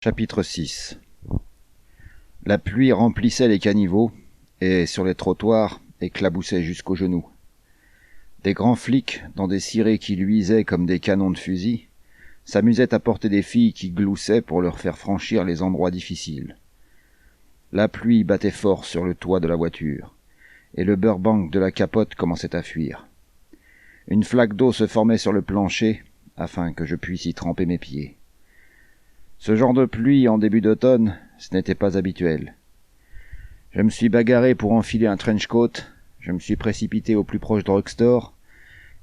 Chapitre 6. La pluie remplissait les caniveaux, et sur les trottoirs éclaboussait jusqu'aux genoux. Des grands flics, dans des cirés qui luisaient comme des canons de fusil, s'amusaient à porter des filles qui gloussaient pour leur faire franchir les endroits difficiles. La pluie battait fort sur le toit de la voiture, et le Burbank de la capote commençait à fuir. Une flaque d'eau se formait sur le plancher, afin que je puisse y tremper mes pieds. Ce genre de pluie en début d'automne, ce n'était pas habituel. Je me suis bagarré pour enfiler un trench coat, je me suis précipité au plus proche drugstore,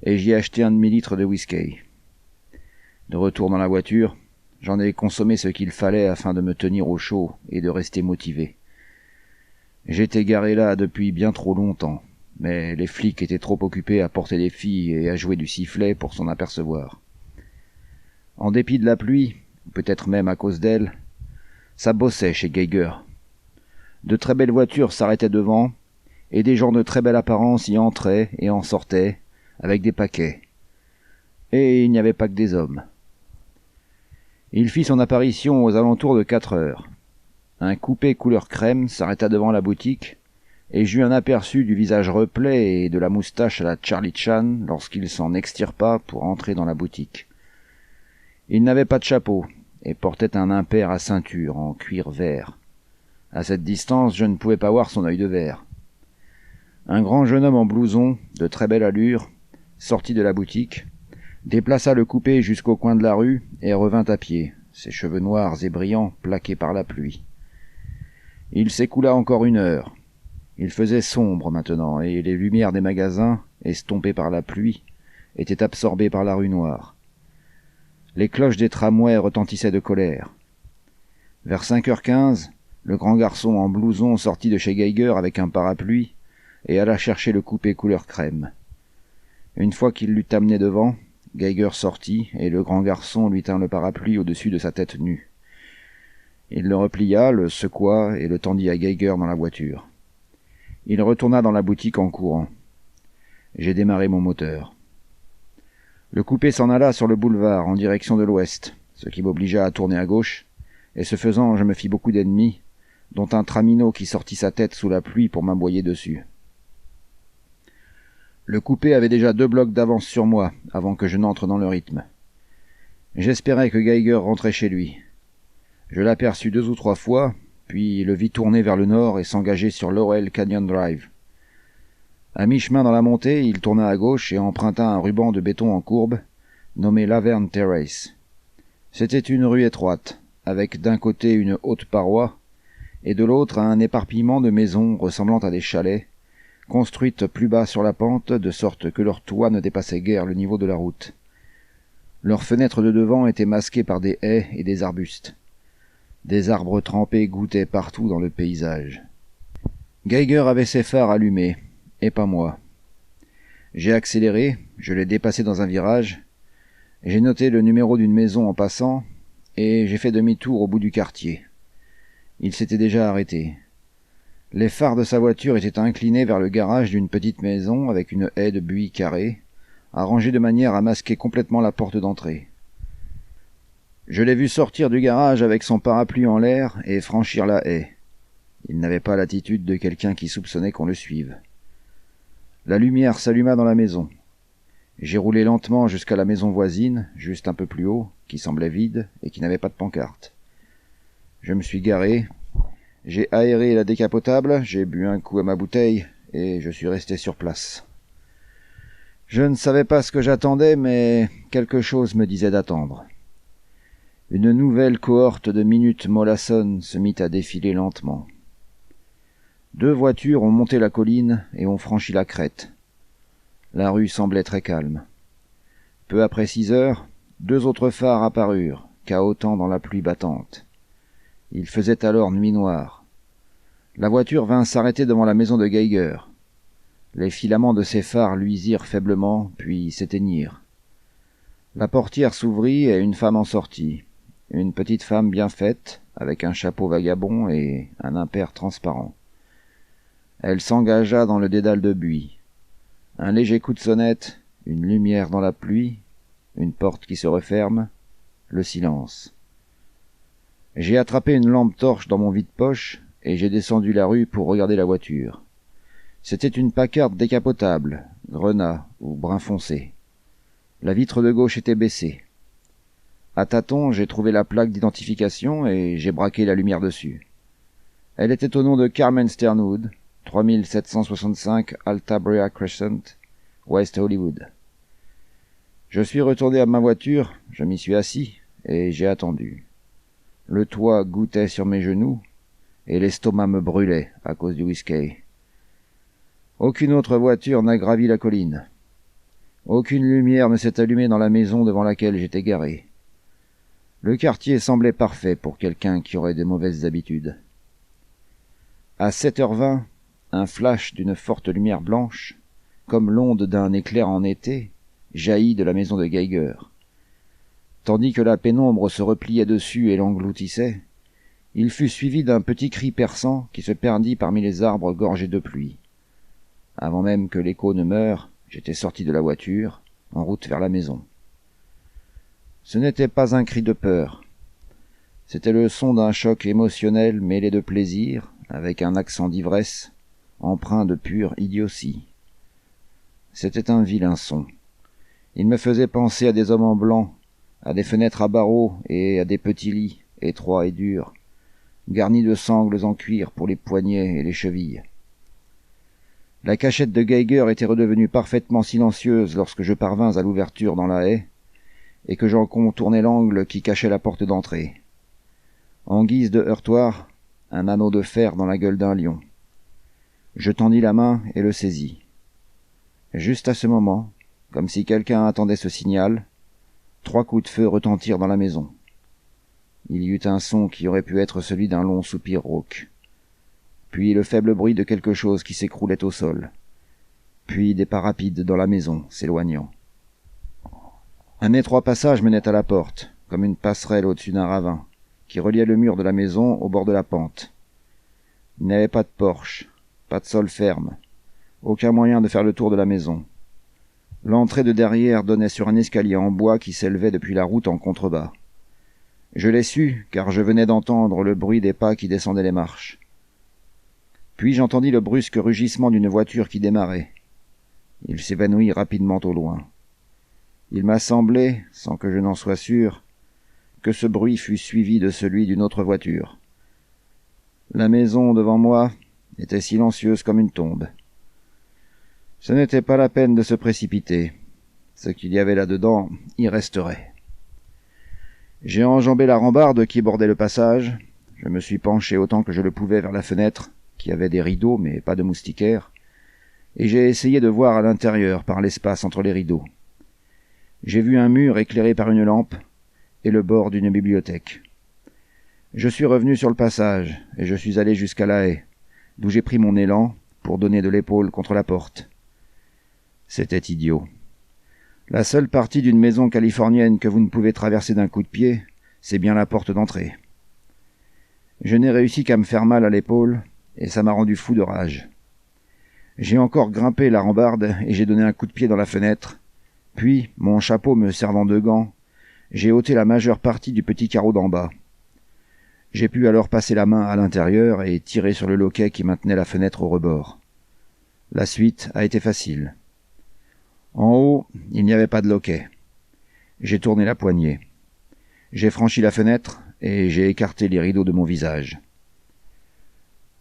et j'y ai acheté un demi-litre de whisky. De retour dans la voiture, j'en ai consommé ce qu'il fallait afin de me tenir au chaud et de rester motivé. J'étais garé là depuis bien trop longtemps, mais les flics étaient trop occupés à porter des filles et à jouer du sifflet pour s'en apercevoir. En dépit de la pluie, peut-être même à cause d'elle, ça bossait chez Geiger. De très belles voitures s'arrêtaient devant, et des gens de très belle apparence y entraient et en sortaient, avec des paquets. Et il n'y avait pas que des hommes. Il fit son apparition aux alentours de 4 heures. Un coupé couleur crème s'arrêta devant la boutique, et j'eus un aperçu du visage replet et de la moustache à la Charlie Chan lorsqu'il s'en extirpa pour entrer dans la boutique. Il n'avait pas de chapeau, et portait un impair à ceinture en cuir vert. À cette distance, je ne pouvais pas voir son œil de verre. Un grand jeune homme en blouson, de très belle allure, sortit de la boutique, déplaça le coupé jusqu'au coin de la rue et revint à pied, ses cheveux noirs et brillants plaqués par la pluie. Il s'écoula encore 1 heure. Il faisait sombre maintenant, et les lumières des magasins, estompées par la pluie, étaient absorbées par la rue noire. Les cloches des tramways retentissaient de colère. Vers 5h15, le grand garçon en blouson sortit de chez Geiger avec un parapluie et alla chercher le coupé couleur crème. Une fois qu'il l'eut amené devant, Geiger sortit et le grand garçon lui tint le parapluie au-dessus de sa tête nue. Il le replia, le secoua et le tendit à Geiger dans la voiture. Il retourna dans la boutique en courant. J'ai démarré mon moteur. Le coupé s'en alla sur le boulevard en direction de l'ouest, ce qui m'obligea à tourner à gauche, et ce faisant je me fis beaucoup d'ennemis, dont un tramino qui sortit sa tête sous la pluie pour m'aboyer dessus. Le coupé avait déjà 2 blocs d'avance sur moi, avant que je n'entre dans le rythme. J'espérais que Geiger rentrait chez lui. Je l'aperçus 2 ou 3 fois, puis le vis tourner vers le nord et s'engager sur Laurel Canyon Drive. À mi-chemin dans la montée, il tourna à gauche et emprunta un ruban de béton en courbe, nommé Laverne Terrace. C'était une rue étroite, avec d'un côté une haute paroi, et de l'autre un éparpillement de maisons ressemblant à des chalets, construites plus bas sur la pente, de sorte que leurs toits ne dépassaient guère le niveau de la route. Leurs fenêtres de devant étaient masquées par des haies et des arbustes. Des arbres trempés gouttaient partout dans le paysage. Geiger avait ses phares allumés, et pas moi. J'ai accéléré, je l'ai dépassé dans un virage, j'ai noté le numéro d'une maison en passant, et j'ai fait demi-tour au bout du quartier. Il s'était déjà arrêté. Les phares de sa voiture étaient inclinés vers le garage d'une petite maison avec une haie de buis carré, arrangée de manière à masquer complètement la porte d'entrée. Je l'ai vu sortir du garage avec son parapluie en l'air et franchir la haie. Il n'avait pas l'attitude de quelqu'un qui soupçonnait qu'on le suive. La lumière s'alluma dans la maison. J'ai roulé lentement jusqu'à la maison voisine, juste un peu plus haut, qui semblait vide et qui n'avait pas de pancarte. Je me suis garé, j'ai aéré la décapotable, j'ai bu un coup à ma bouteille et je suis resté sur place. Je ne savais pas ce que j'attendais, mais quelque chose me disait d'attendre. Une nouvelle cohorte de minutes mollassonnes se mit à défiler lentement. 2 voitures ont monté la colline et ont franchi la crête. La rue semblait très calme. Peu après 6 heures, 2 autres phares apparurent, cahotant dans la pluie battante. Il faisait alors nuit noire. La voiture vint s'arrêter devant la maison de Geiger. Les filaments de ses phares luisirent faiblement, puis s'éteignirent. La portière s'ouvrit et une femme en sortit. Une petite femme bien faite, avec un chapeau vagabond et un impair transparent. Elle s'engagea dans le dédale de buis. Un léger coup de sonnette, une lumière dans la pluie, une porte qui se referme, le silence. J'ai attrapé une lampe torche dans mon vide-poche et j'ai descendu la rue pour regarder la voiture. C'était une Packard décapotable, grenat ou brun foncé. La vitre de gauche était baissée. À tâtons, j'ai trouvé la plaque d'identification et j'ai braqué la lumière dessus. Elle était au nom de Carmen Sternwood, 3765 Alta Brea Crescent, West Hollywood. Je suis retourné à ma voiture, je m'y suis assis et j'ai attendu. Le toit goûtait sur mes genoux et l'estomac me brûlait à cause du whisky. Aucune autre voiture n'a gravi la colline. Aucune lumière ne s'est allumée dans la maison devant laquelle j'étais garé. Le quartier semblait parfait pour quelqu'un qui aurait de mauvaises habitudes. À 7h20, un flash d'une forte lumière blanche, comme l'onde d'un éclair en été, jaillit de la maison de Geiger. Tandis que la pénombre se repliait dessus et l'engloutissait, il fut suivi d'un petit cri perçant qui se perdit parmi les arbres gorgés de pluie. Avant même que l'écho ne meure, j'étais sorti de la voiture, en route vers la maison. Ce n'était pas un cri de peur. C'était le son d'un choc émotionnel mêlé de plaisir, avec un accent d'ivresse, empreint de pure idiotie. C'était un vilain son. Il me faisait penser à des hommes en blanc, à des fenêtres à barreaux et à des petits lits, étroits et durs, garnis de sangles en cuir pour les poignets et les chevilles. La cachette de Geiger était redevenue parfaitement silencieuse lorsque je parvins à l'ouverture dans la haie, et que j'en contournai l'angle qui cachait la porte d'entrée. En guise de heurtoir, un anneau de fer dans la gueule d'un lion. Je tendis la main et le saisis. Juste à ce moment, comme si quelqu'un attendait ce signal, 3 coups de feu retentirent dans la maison. Il y eut un son qui aurait pu être celui d'un long soupir rauque. Puis le faible bruit de quelque chose qui s'écroulait au sol. Puis des pas rapides dans la maison, s'éloignant. Un étroit passage menait à la porte, comme une passerelle au-dessus d'un ravin, qui reliait le mur de la maison au bord de la pente. Il n'y avait pas de porche, pas de sol ferme, aucun moyen de faire le tour de la maison. L'entrée de derrière donnait sur un escalier en bois qui s'élevait depuis la route en contrebas. Je l'ai su, car je venais d'entendre le bruit des pas qui descendaient les marches. Puis j'entendis le brusque rugissement d'une voiture qui démarrait. Il s'évanouit rapidement au loin. Il m'a semblé, sans que je n'en sois sûr, que ce bruit fut suivi de celui d'une autre voiture. La maison devant moi était silencieuse comme une tombe. Ce n'était pas la peine de se précipiter. Ce qu'il y avait là-dedans y resterait. J'ai enjambé la rambarde qui bordait le passage. Je me suis penché autant que je le pouvais vers la fenêtre, qui avait des rideaux mais pas de moustiquaires, et j'ai essayé de voir à l'intérieur par l'espace entre les rideaux. J'ai vu un mur éclairé par une lampe et le bord d'une bibliothèque. Je suis revenu sur le passage et je suis allé jusqu'à la haie, d'où j'ai pris mon élan pour donner de l'épaule contre la porte. C'était idiot. La seule partie d'une maison californienne que vous ne pouvez traverser d'un coup de pied, c'est bien la porte d'entrée. Je n'ai réussi qu'à me faire mal à l'épaule, et ça m'a rendu fou de rage. J'ai encore grimpé la rambarde et j'ai donné un coup de pied dans la fenêtre, puis, mon chapeau me servant de gant, j'ai ôté la majeure partie du petit carreau d'en bas. J'ai pu alors passer la main à l'intérieur et tirer sur le loquet qui maintenait la fenêtre au rebord. La suite a été facile. En haut, il n'y avait pas de loquet. J'ai tourné la poignée. J'ai franchi la fenêtre et j'ai écarté les rideaux de mon visage.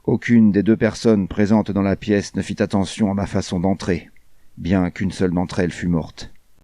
Aucune des 2 personnes présentes dans la pièce ne fit attention à ma façon d'entrer, bien qu'une seule d'entre elles fût morte.